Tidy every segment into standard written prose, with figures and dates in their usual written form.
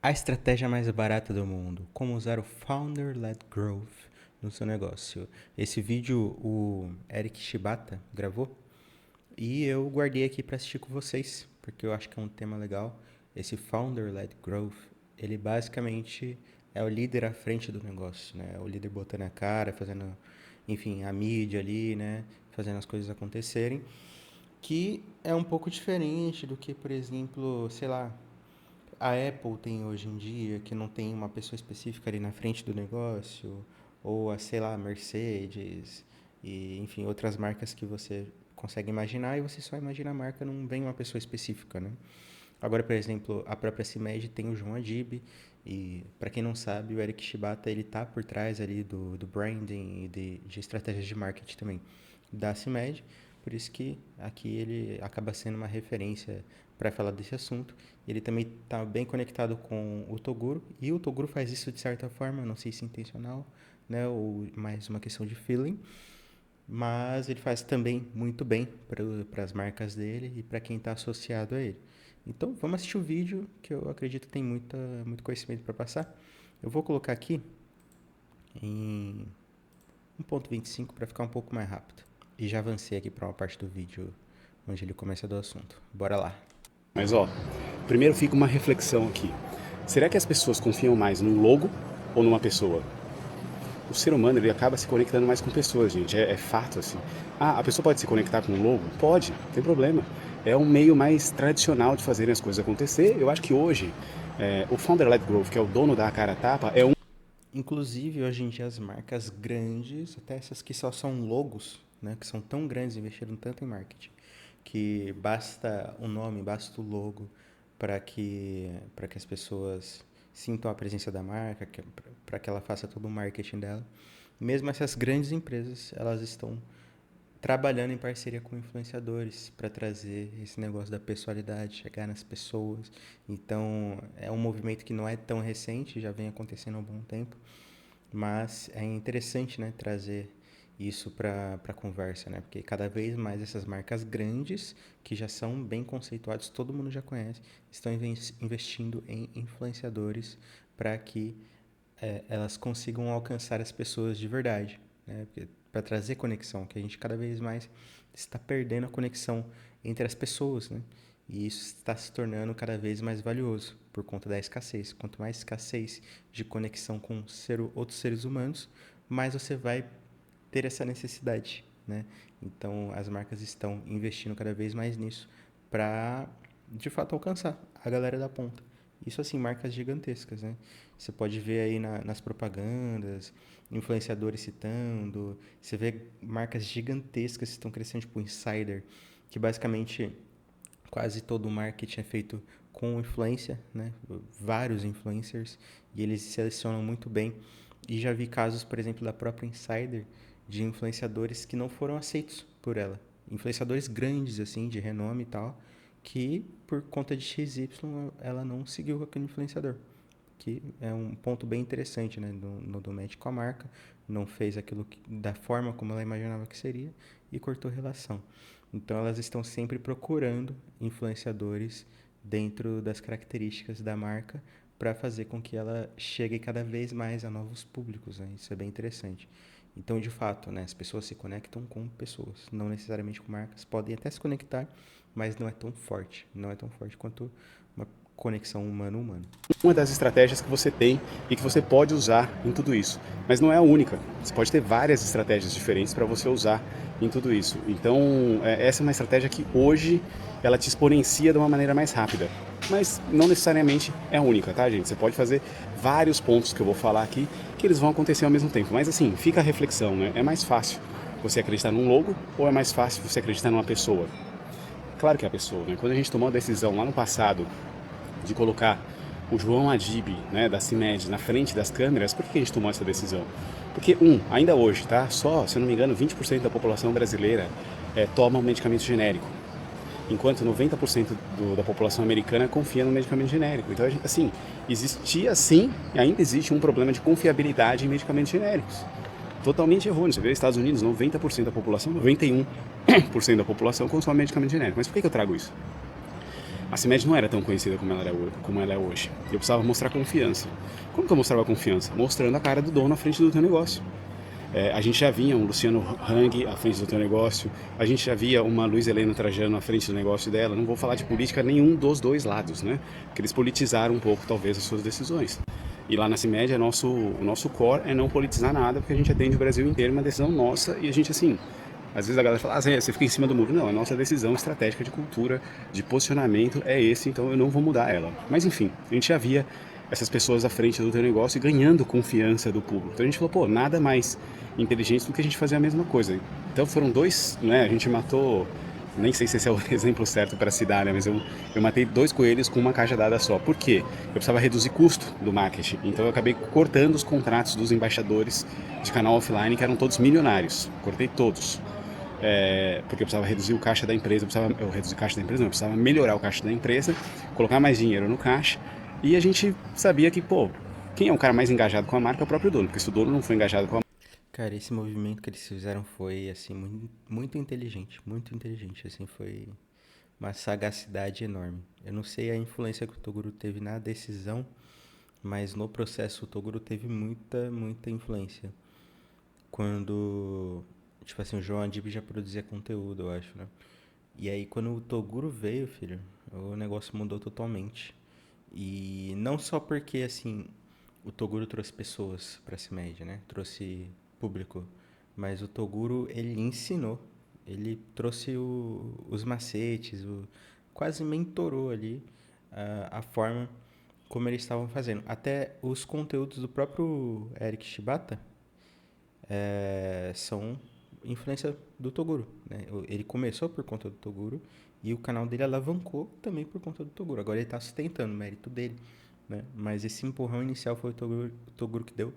A estratégia mais barata do mundo. Como usar o Founder-led Growth no seu negócio. Esse vídeo o Eric Shibata gravou e eu guardei aqui para assistir com vocês, porque eu acho que é um tema legal. Esse Founder-led Growth, ele basicamente é o líder à frente do negócio, né? É o líder botando a cara, fazendo, enfim, a mídia ali, né? Fazendo as coisas acontecerem. Que é um pouco diferente do que, por exemplo, sei lá, a Apple tem hoje em dia, que não tem uma pessoa específica ali na frente do negócio, ou a, sei lá, Mercedes, e enfim, outras marcas que você consegue imaginar e você só imagina a marca, não vem uma pessoa específica, né? Agora, por exemplo, a própria CIMED tem o João Adib, e para quem não sabe, o Eric Shibata, ele tá por trás ali do branding e de estratégias de marketing também da CIMED, por isso que aqui ele acaba sendo uma referência para falar desse assunto. Ele também está bem conectado com o Toguro, e o Toguro faz isso de certa forma, não sei se intencional, né, ou mais uma questão de feeling, mas ele faz também muito bem para as marcas dele e para quem está associado a ele. Então vamos assistir o vídeo que eu acredito que tem muito conhecimento para passar. Eu vou colocar aqui em 1.25 para ficar um pouco mais rápido. E já avancei aqui para uma parte do vídeo onde ele começa do assunto. Bora lá. Mas ó, primeiro fica uma reflexão aqui. Será que as pessoas confiam mais num logo ou numa pessoa? O ser humano ele acaba se conectando mais com pessoas, gente. É fato assim. Ah, a pessoa pode se conectar com um logo? Pode, não tem problema. É um meio mais tradicional de fazerem as coisas acontecer. Eu acho que hoje o Founder-led Growth, que é o dono da cara a tapa, é um. Inclusive, hoje em dia, as marcas grandes, até essas que só são logos, né, que são tão grandes, investiram tanto em marketing, que basta o nome, basta o logo para que as pessoas sintam a presença da marca, para que ela faça todo o marketing dela. Mesmo essas grandes empresas, elas estão trabalhando em parceria com influenciadores para trazer esse negócio da pessoalidade, chegar nas pessoas. Então, é um movimento que não é tão recente, já vem acontecendo há um bom tempo, mas é interessante, né, trazer isso para a conversa, né? Porque cada vez mais essas marcas grandes, que já são bem conceituadas, todo mundo já conhece, estão investindo em influenciadores para que elas consigam alcançar as pessoas de verdade, né? Para trazer conexão, que a gente cada vez mais está perdendo a conexão entre as pessoas, né? E isso está se tornando cada vez mais valioso por conta da escassez. Quanto mais escassez de conexão com outros seres humanos, mais você vai ter essa necessidade, né? Então as marcas estão investindo cada vez mais nisso para de fato alcançar a galera da ponta. Isso assim, marcas gigantescas, né? Você pode ver aí nas propagandas, influenciadores citando, você vê marcas gigantescas que estão crescendo, tipo Insider, que basicamente quase todo o marketing é feito com influência, né? Vários influencers, e eles selecionam muito bem. E já vi casos, por exemplo, da própria Insider, de influenciadores que não foram aceitos por ela. Influenciadores grandes, assim, de renome e tal, que por conta de XY ela não seguiu aquele influenciador. Que é um ponto bem interessante, né? Do match com a marca, não fez aquilo da forma como ela imaginava que seria e cortou relação. Então elas estão sempre procurando influenciadores dentro das características da marca para fazer com que ela chegue cada vez mais a novos públicos, né? Isso é bem interessante. Então, de fato, né, as pessoas se conectam com pessoas, não necessariamente com marcas. Podem até se conectar, mas não é tão forte. Não é tão forte quanto uma conexão humano-humano. Uma das estratégias que você tem e que você pode usar em tudo isso. Mas não é a única. Você pode ter várias estratégias diferentes para você usar em tudo isso. Então, essa é uma estratégia que hoje ela te exponencia de uma maneira mais rápida. Mas não necessariamente é a única, tá, gente? Você pode fazer vários pontos que eu vou falar aqui que eles vão acontecer ao mesmo tempo. Mas assim, fica a reflexão, né? É mais fácil você acreditar num logo ou é mais fácil você acreditar numa pessoa? Claro que é a pessoa, né? Quando a gente tomou a decisão lá no passado de colocar o João Adib, né, da CIMED, na frente das câmeras, por que a gente tomou essa decisão? Porque, ainda hoje, tá? Só, se eu não me engano, 20% da população brasileira toma um medicamento genérico, enquanto 90% da população americana confia no medicamento genérico. Então, assim, existia sim e ainda existe um problema de confiabilidade em medicamentos genéricos. Totalmente errôneo. Você vê nos Estados Unidos, 90% da população, 91% da população consome medicamento genérico. Mas por que eu trago isso? A CIMED não era tão conhecida como ela é hoje. Eu precisava mostrar confiança. Como que eu mostrava confiança? Mostrando a cara do dono à frente do teu negócio. A gente já via um Luciano Hang à frente do teu negócio, a gente já via uma Luiz Helena Trajano à frente do negócio dela. Não vou falar de política nenhum dos dois lados, né? Porque eles politizaram um pouco, talvez, as suas decisões. E lá na CIMED, o nosso core é não politizar nada, porque a gente atende o Brasil inteiro, uma decisão nossa, e a gente, assim, às vezes a galera fala, você fica em cima do muro. Não, a nossa decisão estratégica de cultura, de posicionamento é esse, então eu não vou mudar ela. Mas enfim, a gente já via essas pessoas à frente do teu negócio e ganhando confiança do público. Então a gente falou, pô, nada mais inteligente do que a gente fazer a mesma coisa. Então foram dois, né, a gente matou, nem sei se esse é o exemplo certo para se dar, né, mas eu matei 2 coelhos com uma cajadada só. Por quê? Eu precisava reduzir custo do marketing. Então eu acabei cortando os contratos dos embaixadores de canal offline, que eram todos milionários. Cortei todos. Porque eu precisava reduzir o caixa da empresa, eu precisava melhorar o caixa da empresa, colocar mais dinheiro no caixa, e a gente sabia que, pô, quem é o cara mais engajado com a marca é o próprio dono, porque se o dono não for engajado com a Cara, esse movimento que eles fizeram foi, assim, muito inteligente, assim, foi uma sagacidade enorme. Eu não sei a influência que o Toguro teve na decisão, mas no processo o Toguro teve muita influência. Quando, tipo assim, o João Adib já produzia conteúdo, eu acho, né? E aí quando o Toguro veio, filho, o negócio mudou totalmente. E não só porque, assim, o Toguro trouxe pessoas pra CIMED, né? Trouxe público. Mas o Toguro, ele ensinou. Ele trouxe os macetes, quase mentorou ali a forma como eles estavam fazendo. Até os conteúdos do próprio Eric Shibata são influência do Toguro, né? Ele começou por conta do Toguro e o canal dele alavancou também por conta do Toguro. Agora ele está sustentando o mérito dele, né? Mas esse empurrão inicial foi o Toguro que deu.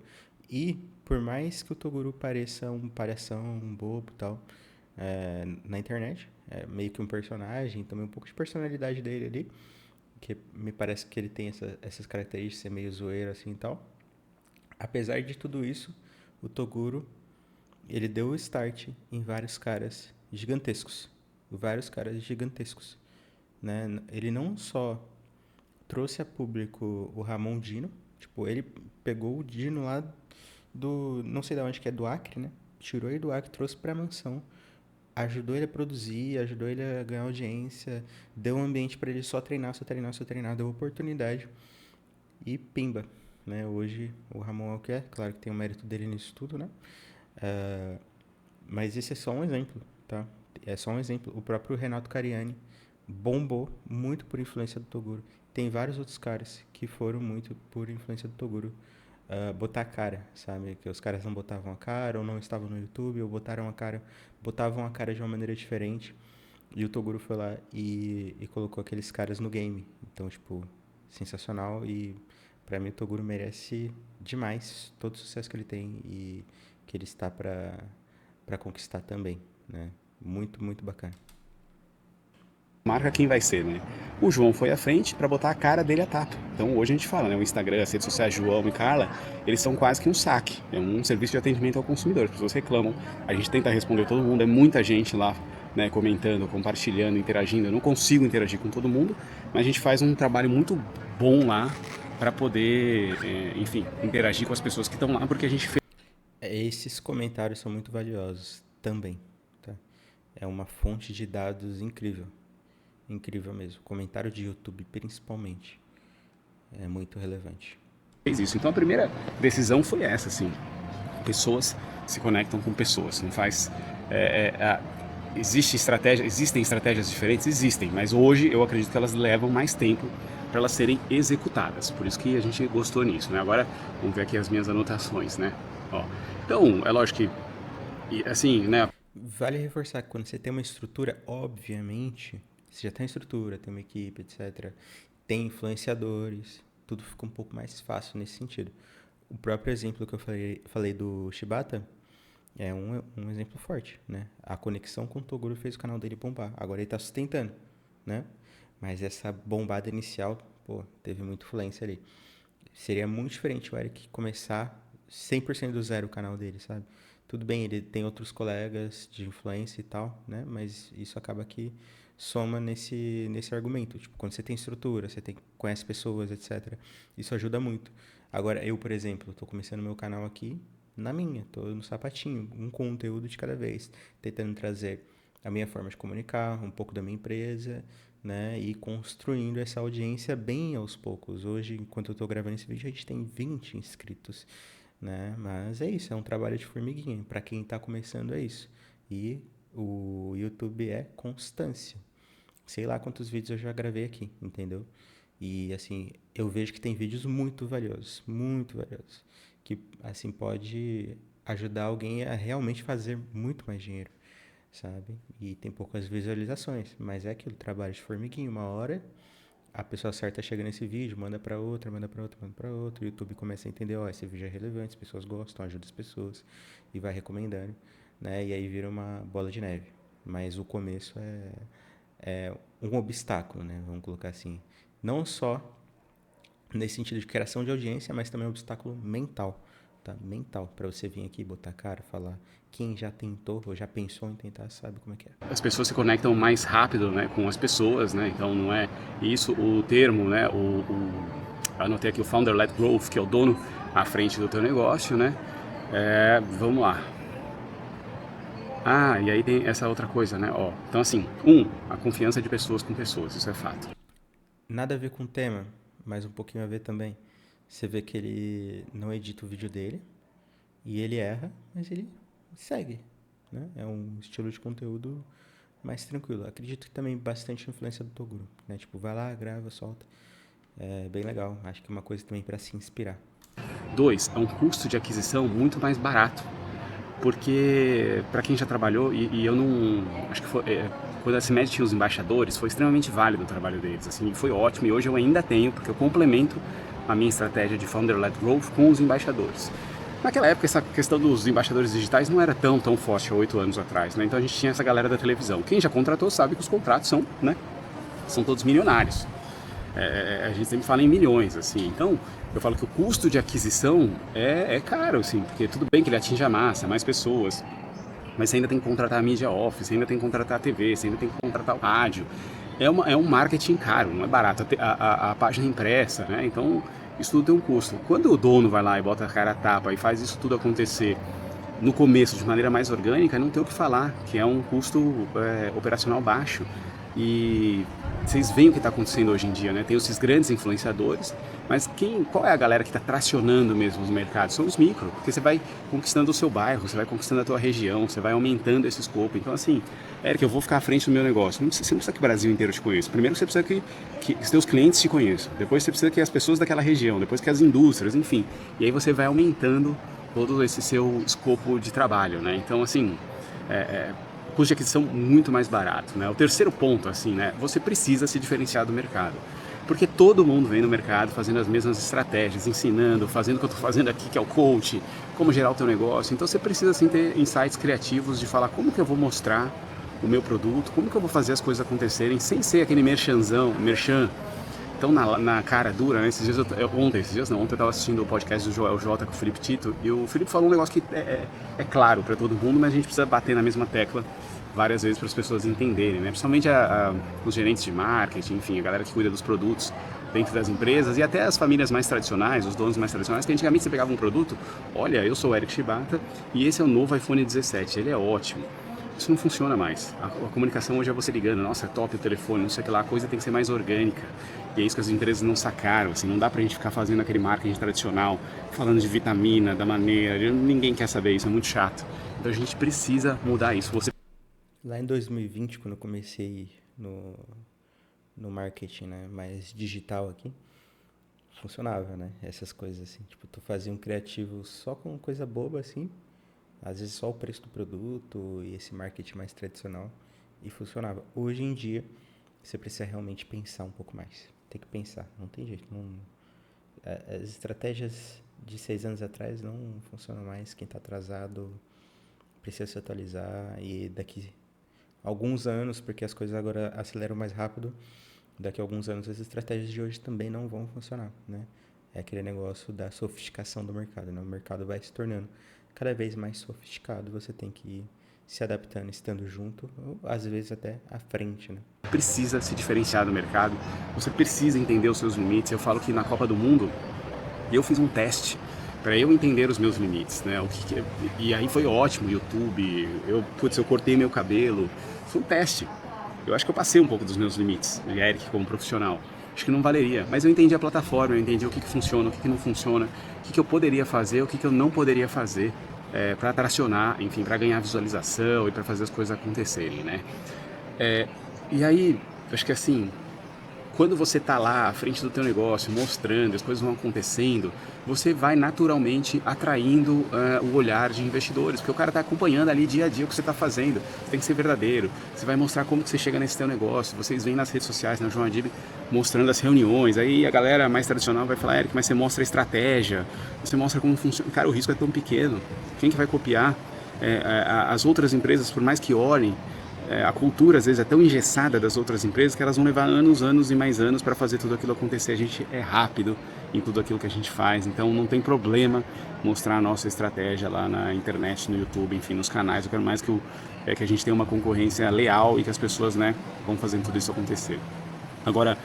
E por mais que o Toguro pareça um palhação, um bobo e tal, na internet, meio que um personagem, também um pouco de personalidade dele ali, que me parece que ele tem essas características de ser meio zoeiro assim e tal. Apesar de tudo isso, o Toguro ele deu o start em vários caras gigantescos. Vários caras gigantescos. Né? Ele não só trouxe a público o Ramon Dino, tipo, ele pegou o Dino lá do, não sei de onde que é, do Acre, né? Tirou ele do Acre, trouxe pra mansão, ajudou ele a produzir, ajudou ele a ganhar audiência, deu um ambiente para ele só treinar, deu oportunidade e pimba, né? Hoje o Ramon é o que é, claro que tem o mérito dele nisso tudo, né? Uh, mas esse é só um exemplo, tá? É só um exemplo. O próprio Renato Cariani bombou muito por influência do Toguro. Tem vários outros caras que foram muito por influência do Toguro botar a cara, sabe? Que os caras não botavam a cara, ou não estavam no YouTube, ou botavam a cara de uma maneira diferente. E o Toguro foi lá e colocou aqueles caras no game. Então, tipo, sensacional. E pra mim o Toguro merece demais todo o sucesso que ele tem e que ele está para conquistar também, né? Muito bacana. marca quem vai ser, né? O João foi à frente para botar a cara dele a tapa. Então hoje a gente fala, né? O Instagram, as redes sociais, João e Carla, eles são quase que um saque. É um serviço de atendimento ao consumidor. As pessoas reclamam, a gente tenta responder todo mundo, é muita gente lá, né, comentando, compartilhando, interagindo. Eu não consigo interagir com todo mundo, mas a gente faz um trabalho muito bom lá para poder, enfim, interagir com as pessoas que estão lá, porque a gente fez. Esses comentários são muito valiosos também, tá? É uma fonte de dados incrível. Incrível mesmo. Comentário de YouTube, principalmente, é muito relevante. Fez isso. Então a primeira decisão foi essa, assim. Pessoas se conectam com pessoas. Não faz. Existem estratégias diferentes? Existem, mas hoje eu acredito que elas levam mais tempo para elas serem executadas. Por isso que a gente gostou nisso, né? Agora vamos ver aqui as minhas anotações, né? Ó, então, é lógico que, assim, né? Vale reforçar que quando você tem uma estrutura, obviamente, você já tem estrutura, tem uma equipe, etc. Tem influenciadores, tudo fica um pouco mais fácil nesse sentido. O próprio exemplo que eu falei do Shibata é um exemplo forte, né? A conexão com o Toguro fez o canal dele bombar. Agora ele está sustentando, né? Mas essa bombada inicial, pô, teve muita influência ali. Seria muito diferente o Eric começar 100% do zero o canal dele, sabe? Tudo bem, ele tem outros colegas de influência e tal, né? Mas isso acaba que soma nesse argumento. Tipo, quando você tem estrutura, conhece pessoas, etc. Isso ajuda muito. Agora, eu, por exemplo, estou começando meu canal aqui na minha, estou no sapatinho, um conteúdo de cada vez, tentando trazer a minha forma de comunicar, um pouco da minha empresa, né, e construindo essa audiência bem aos poucos. Hoje, enquanto eu estou gravando esse vídeo, a gente tem 20 inscritos, né, mas é isso, é um trabalho de formiguinha. Para quem está começando, é isso. E o YouTube é constância. Sei lá quantos vídeos eu já gravei aqui, entendeu? E, assim, eu vejo que tem vídeos muito valiosos, que, assim, pode ajudar alguém a realmente fazer muito mais dinheiro, sabe? E tem poucas visualizações, mas é aquilo, trabalho de formiguinha. Uma hora a pessoa certa chega nesse vídeo, manda pra outra, manda pra outra, manda pra outra. O YouTube começa a entender, ó, esse vídeo é relevante, as pessoas gostam, ajuda as pessoas e vai recomendando, né? E aí vira uma bola de neve. Mas o começo é um obstáculo, né? Vamos colocar assim. Não só nesse sentido de criação de audiência, mas também um obstáculo mental, tá? Mental, para você vir aqui, botar a cara, falar. Quem já tentou ou já pensou em tentar sabe como é que é. As pessoas se conectam mais rápido, né, com as pessoas, né? Então não é isso o termo, né? Anotei aqui o Founder-led Growth, que é o dono à frente do teu negócio, né? Vamos lá. Ah, e aí tem essa outra coisa, né? Ó, então assim, a confiança de pessoas com pessoas, isso é fato. Nada a ver com o tema, mas um pouquinho a ver também. Você vê que ele não edita o vídeo dele e ele erra, mas ele segue, né? É um estilo de conteúdo mais tranquilo. Acredito que também bastante influência do Toguro, né? Tipo, vai lá, grava, solta. É bem legal. Acho que é uma coisa também para se inspirar. 2, é um custo de aquisição muito mais barato. Porque, para quem já trabalhou, e eu não. Acho que foi. Quando a CIMED tinha os embaixadores, foi extremamente válido o trabalho deles. Assim, foi ótimo e hoje eu ainda tenho, porque eu complemento a minha estratégia de Founder-led Growth com os embaixadores. Naquela época, essa questão dos embaixadores digitais não era tão forte há 8 anos atrás, né? Então a gente tinha essa galera da televisão. Quem já contratou sabe que os contratos são, né? São todos milionários. A gente sempre fala em milhões, assim. Então, eu falo que o custo de aquisição é caro, assim, porque tudo bem que ele atinge a massa, mais pessoas, mas você ainda tem que contratar a mídia off, você ainda tem que contratar a TV, você ainda tem que contratar o rádio. É um marketing caro, não é barato. A página impressa, né? Então, isso tudo tem um custo. Quando o dono vai lá e bota a cara a tapa e faz isso tudo acontecer no começo de maneira mais orgânica, não tem o que falar, que é um custo operacional baixo. E vocês veem o que está acontecendo hoje em dia, né? Tem esses grandes influenciadores, mas qual é a galera que está tracionando mesmo os mercados? São os micro, porque você vai conquistando o seu bairro, você vai conquistando a tua região, você vai aumentando esse escopo. Então, assim, Eric, eu vou ficar à frente do meu negócio. Você não precisa que o Brasil inteiro te conheça. Primeiro você precisa que os seus clientes te conheçam. Depois você precisa que as pessoas daquela região, depois que as indústrias, enfim. E aí você vai aumentando todo esse seu escopo de trabalho, né? Então, assim, custo de aquisição muito mais barato, né? O terceiro ponto, assim, né? Você precisa se diferenciar do mercado. Porque todo mundo vem no mercado fazendo as mesmas estratégias, ensinando, fazendo o que eu estou fazendo aqui, que é o coach, como gerar o teu negócio. Então você precisa, assim, ter insights criativos de falar como que eu vou mostrar o meu produto, como que eu vou fazer as coisas acontecerem sem ser aquele merchan tão na cara dura, né? Esses dias ontem eu estava assistindo o podcast do Joel J com o Felipe Tito e o Felipe falou um negócio que é claro para todo mundo, mas a gente precisa bater na mesma tecla várias vezes para as pessoas entenderem, né? Principalmente os gerentes de marketing, enfim, a galera que cuida dos produtos dentro das empresas e até as famílias mais tradicionais, os donos mais tradicionais, que antigamente você pegava um produto, olha, eu sou o Eric Shibata e esse é o novo iPhone 17, ele é ótimo. Isso não funciona mais. A comunicação hoje é você ligando, nossa, é top o telefone, não sei o que lá, a coisa tem que ser mais orgânica. E é isso que as empresas não sacaram, assim, não dá pra gente ficar fazendo aquele marketing tradicional, falando de vitamina, da maneira, ninguém quer saber isso, é muito chato. Então a gente precisa mudar isso. Lá em 2020, quando eu comecei no marketing, né, mais digital aqui, funcionava, né? Essas coisas assim, tipo, tu fazia um criativo só com coisa boba assim, às vezes só o preço do produto e esse marketing mais tradicional e funcionava. Hoje em dia, você precisa realmente pensar um pouco mais. Tem que pensar, não tem jeito. As estratégias de 6 anos atrás não funcionam mais. Quem está atrasado precisa se atualizar e daqui alguns anos, porque as coisas agora aceleram mais rápido, daqui a alguns anos as estratégias de hoje também não vão funcionar, né? É aquele negócio da sofisticação do mercado, né? O mercado vai se tornando cada vez mais sofisticado, você tem que ir se adaptando, estando junto, ou às vezes até à frente, né? precisa se diferenciar do mercado, você precisa entender os seus limites. Eu falo que na Copa do Mundo, eu fiz um teste para eu entender os meus limites, né? E aí foi ótimo, YouTube, eu cortei meu cabelo, foi um teste. Eu acho que eu passei um pouco dos meus limites, Eric, como profissional. Acho que não valeria, mas eu entendi a plataforma, eu entendi o que funciona, o que não funciona, o que eu poderia fazer, o que eu não poderia fazer para tracionar, enfim, para ganhar visualização e para fazer as coisas acontecerem, né? E aí, acho que assim, quando você está lá à frente do teu negócio, mostrando, as coisas vão acontecendo, você vai naturalmente atraindo o olhar de investidores, porque o cara está acompanhando ali dia a dia o que você está fazendo. Você tem que ser verdadeiro. Você vai mostrar como que você chega nesse teu negócio. Vocês vêm nas redes sociais, na João Adib, mostrando as reuniões. Aí a galera mais tradicional vai falar, Eric, mas você mostra a estratégia, você mostra como funciona. Cara, o risco é tão pequeno. Quem que vai copiar? As outras empresas, por mais que olhem, a cultura às vezes é tão engessada das outras empresas que elas vão levar anos, anos e mais anos para fazer tudo aquilo acontecer. A gente é rápido em tudo aquilo que a gente faz, então não tem problema mostrar a nossa estratégia lá na internet, no YouTube, enfim, nos canais. Eu quero mais que a gente tenha uma concorrência leal e que as pessoas, né, vão fazendo tudo isso acontecer. Agora,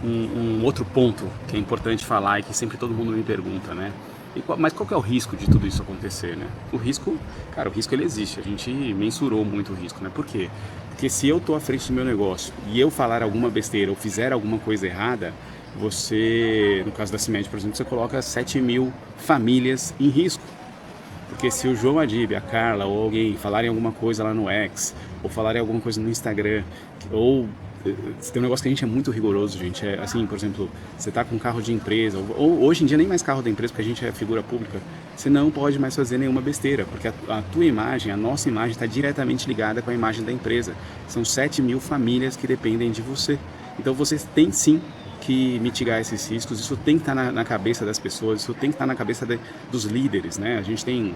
um outro ponto que é importante falar e que sempre todo mundo me pergunta, né? Mas qual que é o risco de tudo isso acontecer, né? O risco ele existe. A gente mensurou muito o risco, né? Por quê? Porque se eu estou à frente do meu negócio e eu falar alguma besteira ou fizer alguma coisa errada, você, no caso da CIMED, por exemplo, você coloca 7.000 famílias em risco. Porque se o João Adib, a Carla ou alguém falarem alguma coisa lá no X, ou falarem alguma coisa no Instagram, ou tem um negócio que a gente é muito rigoroso, gente. É assim, por exemplo, você tá com um carro de empresa, ou hoje em dia nem mais carro da empresa, porque a gente é figura pública, você não pode mais fazer nenhuma besteira, porque a tua imagem, a nossa imagem está diretamente ligada com a imagem da empresa. São 7.000 famílias que dependem de você. Então você tem sim que mitigar esses riscos, isso tem que estar na cabeça das pessoas, isso tem que estar na cabeça dos líderes, né? A gente tem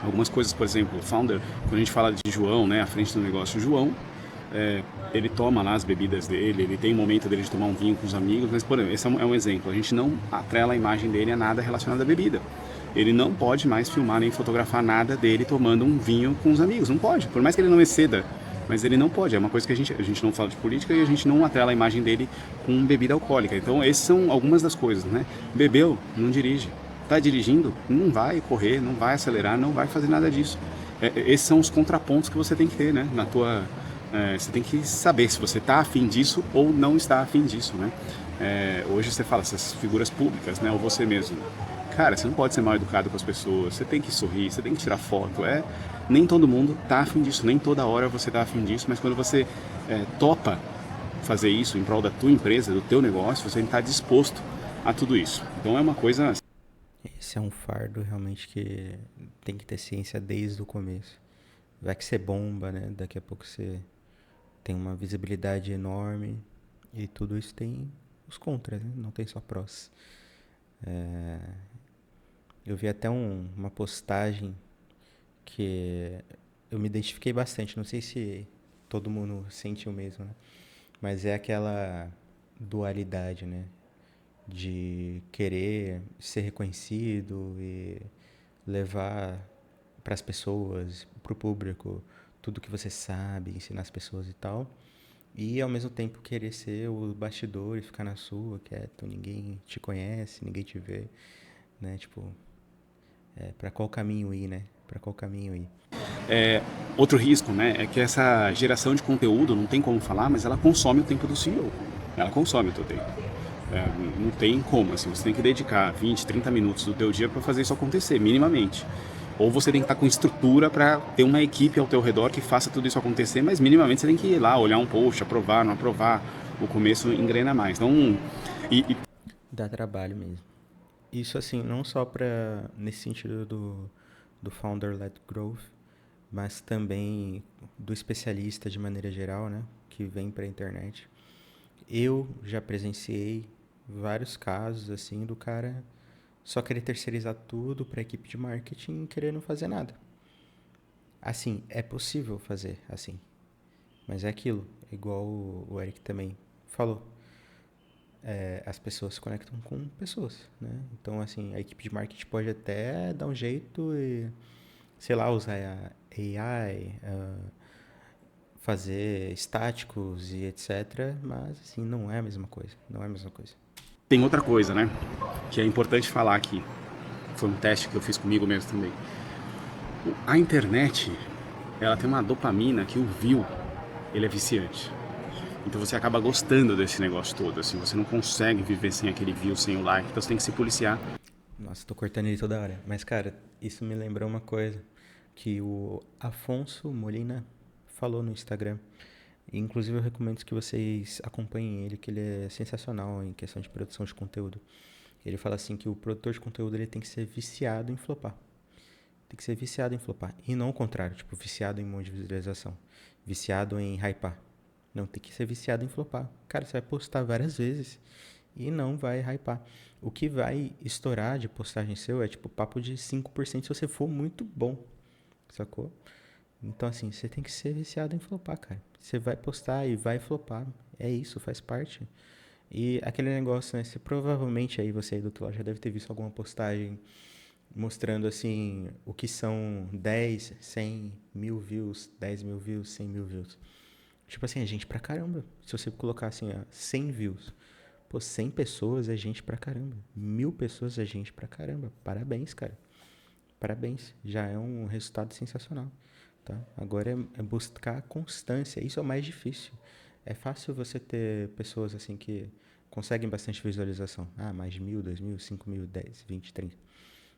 algumas coisas, por exemplo, o founder, quando a gente fala de João, né, à frente do negócio, o João, ele toma lá as bebidas dele, ele tem um momento dele de tomar um vinho com os amigos, mas, por exemplo, esse é um exemplo, a gente não atrela a imagem dele a nada relacionado à bebida. Ele não pode mais filmar nem fotografar nada dele tomando um vinho com os amigos, não pode, por mais que ele não exceda, mas ele não pode, é uma coisa que a gente não fala de política e a gente não atrela a imagem dele com bebida alcoólica. Então, essas são algumas das coisas, né? Bebeu, não dirige. Está dirigindo, não vai correr, não vai acelerar, não vai fazer nada disso. Esses são os contrapontos que você tem que ter, né? Você tem que saber se você está afim disso ou não está afim disso, né? Hoje você fala essas figuras públicas, né? Ou você mesmo. Cara, você não pode ser mal educado com as pessoas, você tem que sorrir, você tem que tirar foto. Nem todo mundo está afim disso, nem toda hora você está afim disso, mas quando você topa fazer isso em prol da tua empresa, do teu negócio, você tem que estar disposto a tudo isso. Então é uma coisa... Esse é um fardo realmente que tem que ter ciência desde o começo. Vai que você bomba, né? Daqui a pouco você tem uma visibilidade enorme e tudo isso tem os contras, né? Não tem só prós. Eu vi até uma postagem que eu me identifiquei bastante. Não sei se todo mundo sente o mesmo, né? Mas é aquela dualidade, né? De querer ser reconhecido e levar para as pessoas, para o público, tudo que você sabe, ensinar as pessoas e tal. E ao mesmo tempo querer ser o bastidor e ficar na sua, quieto, ninguém te conhece, ninguém te vê, né? Tipo, para qual caminho ir, né? Para qual caminho ir? Outro risco, né, é que essa geração de conteúdo, não tem como falar, mas ela consome o tempo do CEO. Ela consome o teu tempo. Não tem como, assim, você tem que dedicar 20, 30 minutos do teu dia para fazer isso acontecer, minimamente. Ou você tem que estar com estrutura para ter uma equipe ao teu redor que faça tudo isso acontecer, mas minimamente você tem que ir lá, olhar um post, aprovar, não aprovar. O começo engrena mais. Então, Dá trabalho mesmo. Isso, assim, não só nesse sentido do founder-led growth, mas também do especialista de maneira geral, né? Que vem para a internet. Eu já presenciei vários casos, assim, do cara só querer terceirizar tudo para a equipe de marketing e querer não fazer nada. Assim, é possível fazer assim, mas é aquilo, igual o Eric também falou. As pessoas se conectam com pessoas, né? Então, assim, a equipe de marketing pode até dar um jeito e, sei lá, usar a AI, fazer estáticos e etc. Mas, assim, não é a mesma coisa. Não é a mesma coisa. Tem outra coisa, né? Que é importante falar aqui. Foi um teste que eu fiz comigo mesmo também. A internet, ela tem uma dopamina que o view, ele é viciante. Então você acaba gostando desse negócio todo, assim, você não consegue viver sem aquele view, sem o like, então você tem que se policiar. Nossa, tô cortando ele toda hora. Mas, cara, isso me lembrou uma coisa que o Afonso Molina falou no Instagram. E, inclusive, eu recomendo que vocês acompanhem ele, que ele é sensacional em questão de produção de conteúdo. Ele fala assim que o produtor de conteúdo ele tem que ser viciado em flopar. Tem que ser viciado em flopar. E não o contrário, tipo, viciado em um monte de visualização. Viciado em hypar. Não, tem que ser viciado em flopar. Cara, você vai postar várias vezes e não vai hypar. O que vai estourar de postagem seu é tipo papo de 5% se você for muito bom. Sacou? Então, assim, você tem que ser viciado em flopar, cara. Você vai postar e vai flopar. É isso, faz parte. E aquele negócio, né? Você provavelmente aí, você aí do outro lado já deve ter visto alguma postagem mostrando, assim, o que são 10, 100, 1000 views, 10 mil views, 100 mil views. Tipo assim, é gente pra caramba. Se você colocar assim, ó, 100 views. Pô, 100 pessoas é gente pra caramba. 1000 pessoas é gente pra caramba. Parabéns, cara. Parabéns. Já é um resultado sensacional. Tá? Agora é buscar constância. Isso é o mais difícil. É fácil você ter pessoas assim que conseguem bastante visualização. Ah, mais de 1000, 2000, 5000, 10, 20, 30.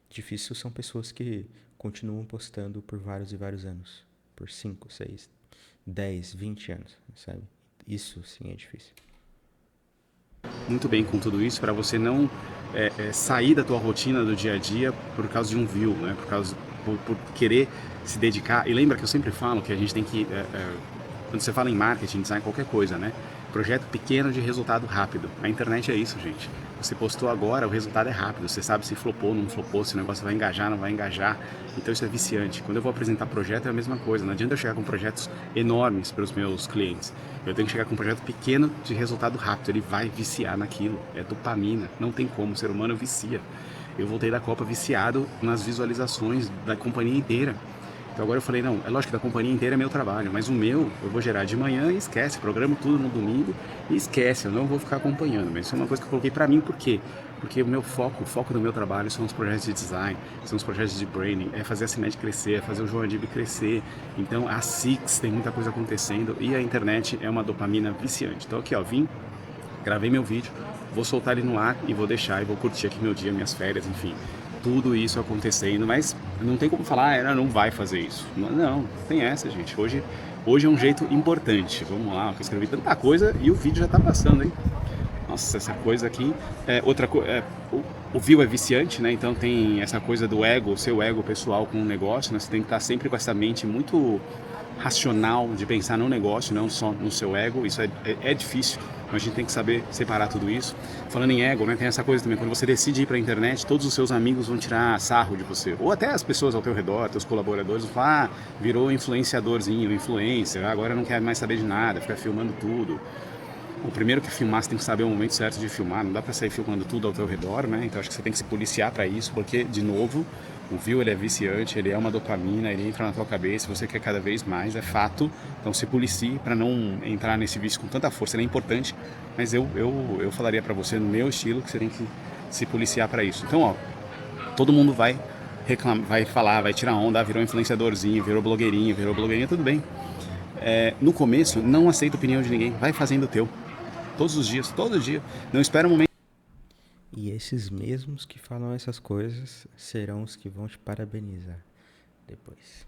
Difícil são pessoas que continuam postando por vários e vários anos. Por 5, 6, 10, 20 anos, sabe? Isso sim é difícil. Muito bem com tudo isso para você não sair da tua rotina do dia a dia por causa de um view, né? Por querer se dedicar. E lembra que eu sempre falo que a gente tem que quando você fala em marketing, design, qualquer coisa, né? Projeto pequeno de resultado rápido. A internet é isso, gente. Você postou agora, o resultado é rápido. Você sabe se flopou, não flopou, se o negócio vai engajar, não vai engajar. Então isso é viciante. Quando eu vou apresentar projeto é a mesma coisa. Não adianta eu chegar com projetos enormes para os meus clientes. Eu tenho que chegar com um projeto pequeno de resultado rápido. Ele vai viciar naquilo. É dopamina. Não tem como. O ser humano vicia. Eu voltei da Copa viciado nas visualizações da companhia inteira. Então agora eu falei, não, é lógico que da companhia inteira é meu trabalho, mas o meu eu vou gerar de manhã e esquece, programo tudo no domingo e esquece, eu não vou ficar acompanhando. Mas isso é uma coisa que eu coloquei pra mim, por quê? Porque o foco do meu trabalho são os projetos de design, são os projetos de branding, é fazer a Cinet crescer, é fazer o João Adib crescer. Então a Six tem muita coisa acontecendo e a internet é uma dopamina viciante. Então aqui ó, gravei meu vídeo, vou soltar ele no ar e vou deixar e vou curtir aqui meu dia, minhas férias, enfim. Tudo isso acontecendo, mas não tem como falar, ela não vai fazer isso. Não, tem essa, gente. Hoje é um jeito importante. Vamos lá, eu escrevi tanta coisa e o vídeo já tá passando, hein? Nossa, essa coisa aqui. O view é viciante, né? Então tem essa coisa do ego, seu ego pessoal com o negócio, né? Você tem que estar sempre com essa mente muito racional de pensar no negócio, não só no seu ego. Isso é difícil, mas a gente tem que saber separar tudo isso. Falando em ego, né, tem essa coisa também, quando você decide ir para a internet, todos os seus amigos vão tirar sarro de você, ou até as pessoas ao teu redor, teus colaboradores vão falar, virou influenciadorzinho, influencer, agora não quer mais saber de nada, fica filmando tudo. O primeiro que filmar, você tem que saber o momento certo de filmar, não dá para sair filmando tudo ao teu redor, né? Então acho que você tem que se policiar para isso, porque, de novo, o view ele é viciante, ele é uma dopamina, ele entra na tua cabeça, você quer cada vez mais, é fato. Então se policie para não entrar nesse vício com tanta força, ele é importante, mas eu falaria para você, no meu estilo, que você tem que se policiar para isso. Então, ó, todo mundo vai reclamar, vai falar, vai tirar onda, virou influenciadorzinho, virou blogueirinha, tudo bem. No começo, não aceita a opinião de ninguém, vai fazendo o teu. Todos os dias, todo dia. Não espera um momento. E esses mesmos que falam essas coisas serão os que vão te parabenizar depois.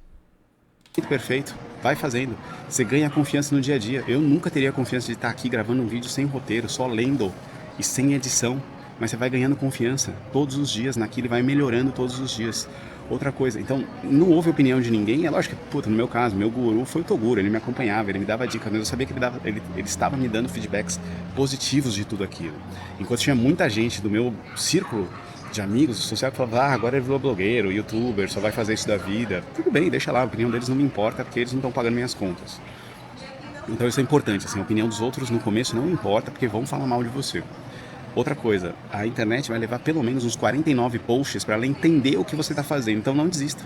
Perfeito, vai fazendo. Você ganha confiança no dia a dia. Eu nunca teria confiança de estar aqui gravando um vídeo sem roteiro, só lendo e sem edição. Mas você vai ganhando confiança todos os dias naquilo e vai melhorando todos os dias. Outra coisa, então, não houve opinião de ninguém. É lógico que, puta, no meu caso, meu guru foi o Toguro, ele me acompanhava, ele me dava dicas, mas eu sabia que ele estava me dando feedbacks positivos de tudo aquilo. Enquanto tinha muita gente do meu círculo de amigos social que falava, agora ele virou blogueiro, youtuber, só vai fazer isso da vida. Tudo bem, deixa lá, a opinião deles não me importa, porque eles não estão pagando minhas contas. Então isso é importante, assim, a opinião dos outros no começo não importa, porque vão falar mal de você. Outra coisa, a internet vai levar pelo menos uns 49 posts para ela entender o que você está fazendo, então não desista.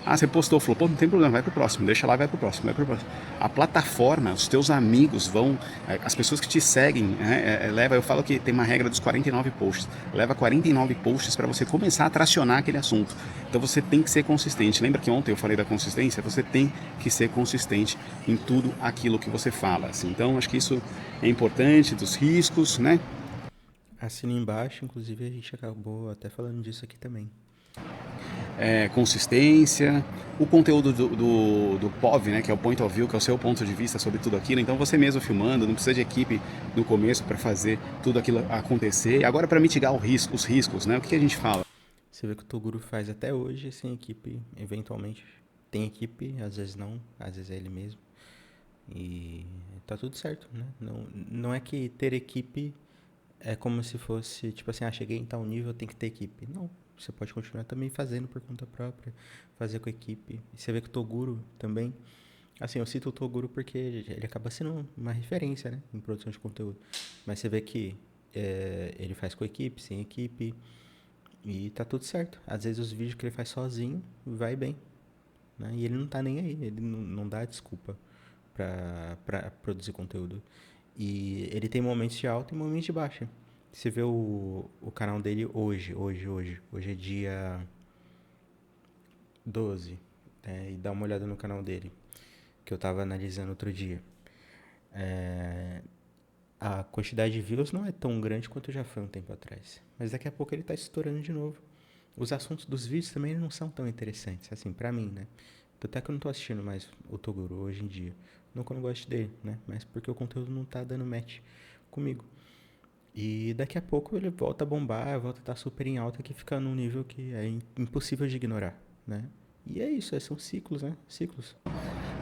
Ah, você postou, falou, pô, não tem problema, vai pro próximo, deixa lá, vai pro próximo, vai pro próximo. A plataforma, os teus amigos vão, as pessoas que te seguem, né, leva, eu falo que tem uma regra dos 49 posts, leva 49 posts para você começar a tracionar aquele assunto. Então você tem que ser consistente. Lembra que ontem eu falei da consistência? Você tem que ser consistente em tudo aquilo que você fala. Assim. Então acho que isso é importante, dos riscos, né? Assina embaixo, inclusive a gente acabou até falando disso aqui também. Consistência, o conteúdo do POV, né, que é o Point of View, que é o seu ponto de vista sobre tudo aquilo. Então você mesmo filmando, não precisa de equipe no começo para fazer tudo aquilo acontecer. E agora para mitigar os riscos, né, o que a gente fala? Você vê que o Toguro faz até hoje sem equipe, eventualmente tem equipe, às vezes não, às vezes é ele mesmo. E tá tudo certo, né? Não é que ter equipe é como se fosse, tipo assim, cheguei em tal nível, tem que ter equipe. Não, você pode continuar também fazendo por conta própria, fazer com a equipe. E você vê que o Toguro também, assim, eu cito o Toguro porque ele acaba sendo uma referência, né, em produção de conteúdo. Mas você vê que ele faz com a equipe, sem equipe, e tá tudo certo. Às vezes os vídeos que ele faz sozinho, vai bem, né? E ele não tá nem aí, ele não dá desculpa pra produzir conteúdo. E ele tem momentos de alta e momentos de baixa. Você vê o canal dele hoje é dia 12, né? E dá uma olhada no canal dele, que eu tava analisando outro dia. A quantidade de views não é tão grande quanto já foi um tempo atrás. Mas daqui a pouco ele tá estourando de novo. Os assuntos dos vídeos também não são tão interessantes, assim, pra mim, né? Até que eu não tô assistindo mais o Toguro hoje em dia. Não que eu não goste dele, né? Mas porque o conteúdo não tá dando match comigo. E daqui a pouco ele volta a bombar, volta a estar super em alta, que fica num nível que é impossível de ignorar, né? E é isso, são ciclos, né? Ciclos.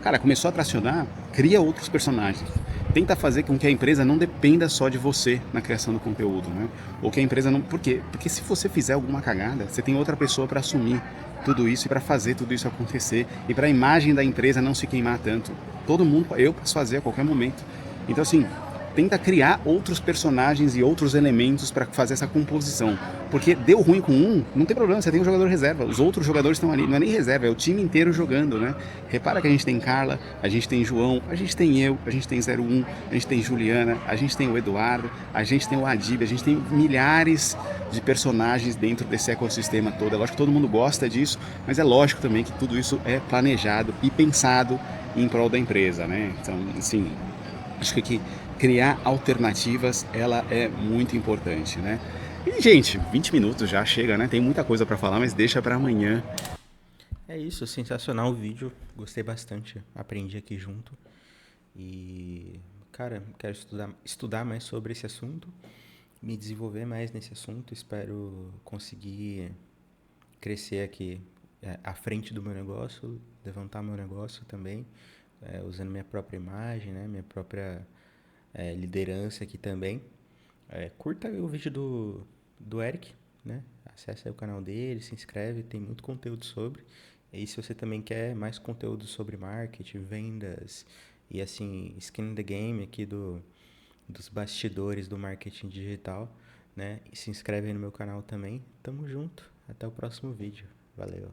Cara, começou a tracionar, cria outros personagens. Tenta fazer com que a empresa não dependa só de você na criação do conteúdo, né? Ou que a empresa não. Por quê? Porque se você fizer alguma cagada, você tem outra pessoa para assumir tudo isso e para fazer tudo isso acontecer e para a imagem da empresa não se queimar tanto. Todo mundo, eu posso fazer a qualquer momento. Então, assim, tenta criar outros personagens e outros elementos para fazer essa composição. Porque deu ruim com um, não tem problema, você tem um jogador reserva. Os outros jogadores estão ali, não é nem reserva, é o time inteiro jogando, né? Repara que a gente tem Carla, a gente tem João, a gente tem eu, a gente tem 01, a gente tem Juliana, a gente tem o Eduardo, a gente tem o Adib, a gente tem milhares de personagens dentro desse ecossistema todo. É lógico que todo mundo gosta disso, mas é lógico também que tudo isso é planejado e pensado em prol da empresa, né? Então, assim, acho que criar alternativas, ela é muito importante, né? E, gente, 20 minutos já chega, né? Tem muita coisa para falar, mas deixa para amanhã. É isso, sensacional o vídeo. Gostei bastante. Aprendi aqui junto. E, cara, quero estudar mais sobre esse assunto, me desenvolver mais nesse assunto. Espero conseguir crescer aqui à frente do meu negócio, levantar meu negócio também, usando minha própria imagem, né? Minha própria liderança aqui também. Curta o vídeo do Eric, né? Acesse aí o canal dele, se inscreve, tem muito conteúdo sobre. E se você também quer mais conteúdo sobre marketing, vendas e assim, skin in the game aqui dos bastidores do marketing digital, né? E se inscreve aí no meu canal também. Tamo junto. Até o próximo vídeo. Valeu.